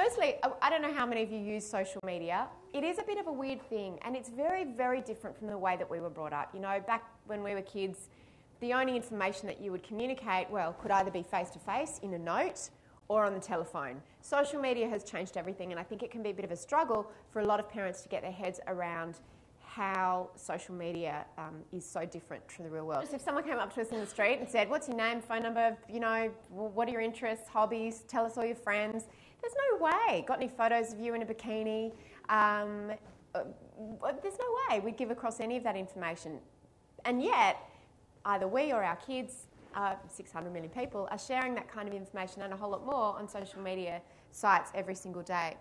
Firstly, I don't know how many of you use social media. It is a bit of a weird thing, and it's very, very different from the way that we were brought up. You know, back when we were kids, the only information that you would communicate, well, could either be face-to-face in a note or on the telephone. Social media has changed everything, and I think it can be a bit of a struggle for a lot of parents to get their heads around how social media is so different from the real world. If someone came up to us in the street and said, what's your name, phone number, you know, what are your interests, hobbies, tell us all your friends, there's no way. Got any photos of you in a bikini? There's no way we'd give across any of that information. And yet, either we or our kids, 600 million people, are sharing that kind of information and a whole lot more on social media sites every single day.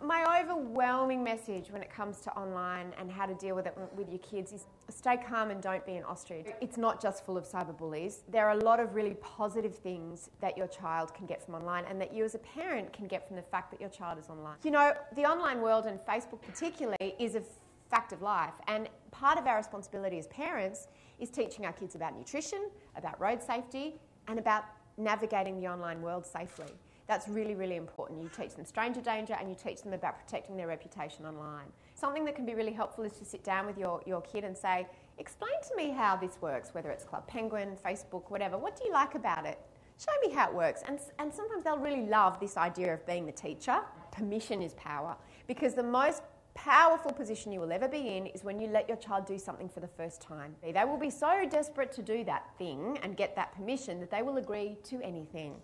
My overwhelming message when it comes to online and how to deal with it with your kids is stay calm and don't be an ostrich. It's not just full of cyberbullies. There are a lot of really positive things that your child can get from online and that you as a parent can get from the fact that your child is online. You know, the online world, and Facebook particularly, is a fact of life, and part of our responsibility as parents is teaching our kids about nutrition, about road safety, and about navigating the online world safely. That's really, really important. You teach them stranger danger and you teach them about protecting their reputation online. Something that can be really helpful is to sit down with your kid and say, explain to me how this works, whether it's Club Penguin, Facebook, whatever. What do you like about it? Show me how it works. And sometimes they'll really love this idea of being the teacher. Permission is power, because the most powerful position you will ever be in is when you let your child do something for the first time. They will be so desperate to do that thing and get that permission that they will agree to anything.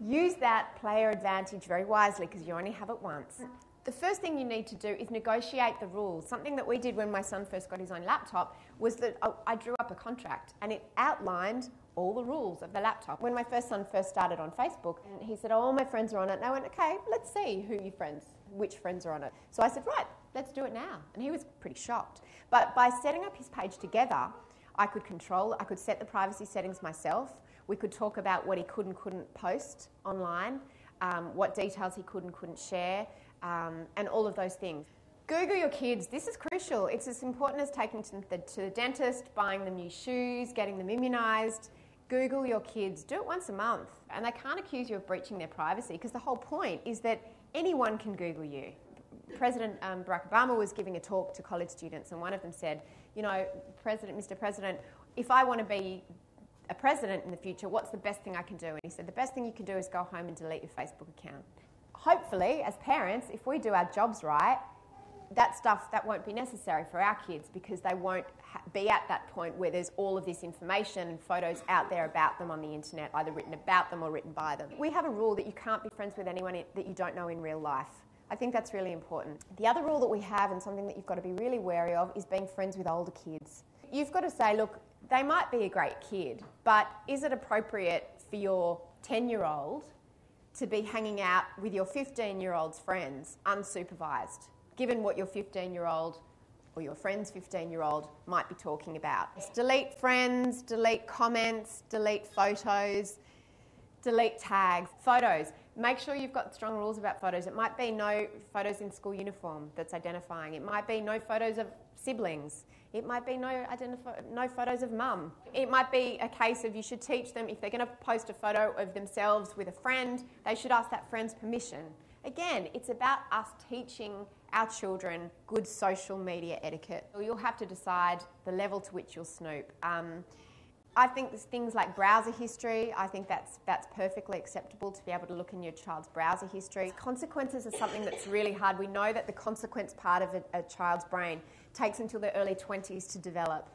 Use that player advantage very wisely, because you only have it once. The first thing you need to do is negotiate the rules. Something that we did when my son first got his own laptop was that I drew up a contract and it outlined all the rules of the laptop. When my son first started on Facebook, and he said, oh, all my friends are on it. And I went, okay, let's see which friends are on it. So I said, right, let's do it now. And he was pretty shocked. But by setting up his page together, I could set the privacy settings myself. We could talk about what he could and couldn't post online, what details he could and couldn't share, and all of those things. Google your kids. This is crucial. It's as important as taking them to the dentist, buying them new shoes, getting them immunised. Google your kids. Do it once a month. And they can't accuse you of breaching their privacy, because the whole point is that anyone can Google you. President Barack Obama was giving a talk to college students, and one of them said, you know, Mr. President, if I want to be a president in the future, what's the best thing I can do? And he said, the best thing you can do is go home and delete your Facebook account. Hopefully, as parents, if we do our jobs right, that won't be necessary for our kids, because they won't be at that point where there's all of this information and photos out there about them on the internet, either written about them or written by them. We have a rule that you can't be friends with anyone that you don't know in real life. I think that's really important. The other rule that we have, and something that you've got to be really wary of, is being friends with older kids. You've got to say, look, they might be a great kid, but is it appropriate for your 10-year-old to be hanging out with your 15-year-old's friends unsupervised, given what your 15-year-old or your friend's 15-year-old might be talking about? Just delete friends, delete comments, delete photos, delete tags. Photos. Make sure you've got strong rules about photos. It might be no photos in school uniform that's identifying. It might be no photos of siblings. It might be no photos of mum. It might be a case of you should teach them, if they're going to post a photo of themselves with a friend, they should ask that friend's permission. Again, it's about us teaching our children good social media etiquette. You'll have to decide the level to which you'll snoop. I think there's things like browser history. I think that's perfectly acceptable to be able to look in your child's browser history. Consequences are something that's really hard. We know that the consequence part of a child's brain takes until their early 20s to develop.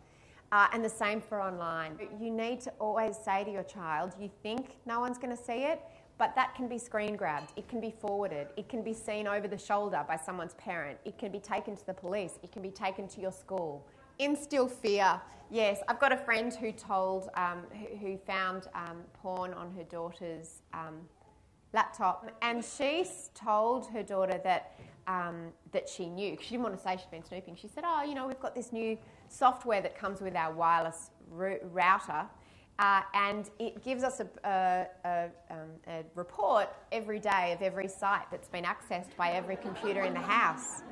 And the same for online. You need to always say to your child, you think no one's going to see it, but that can be screen grabbed. It can be forwarded. It can be seen over the shoulder by someone's parent. It can be taken to the police. It can be taken to your school. Instill fear. Yes, I've got a friend who who found porn on her daughter's laptop, and she told her daughter that she knew, because she didn't want to say she'd been snooping. She said, oh, you know, we've got this new software that comes with our wireless router, and it gives us a report every day of every site that's been accessed by every computer in the house.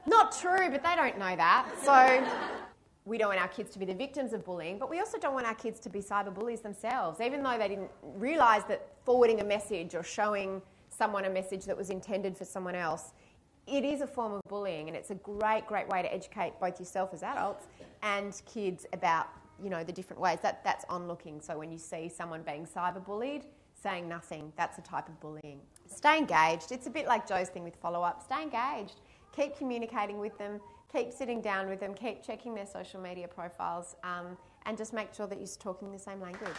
Not true, but they don't know that. So we don't want our kids to be the victims of bullying, but we also don't want our kids to be cyberbullies themselves, even though they didn't realise that forwarding a message or showing someone a message that was intended for someone else, it is a form of bullying, and it's a great, great way to educate both yourself as adults and kids about, you know, the different ways. That's onlooking. So when you see someone being cyberbullied, saying nothing, that's a type of bullying. Stay engaged. It's a bit like Joe's thing with follow-up. Stay engaged. Keep communicating with them. Keep sitting down with them. Keep checking their social media profiles, and just make sure that you're talking the same language.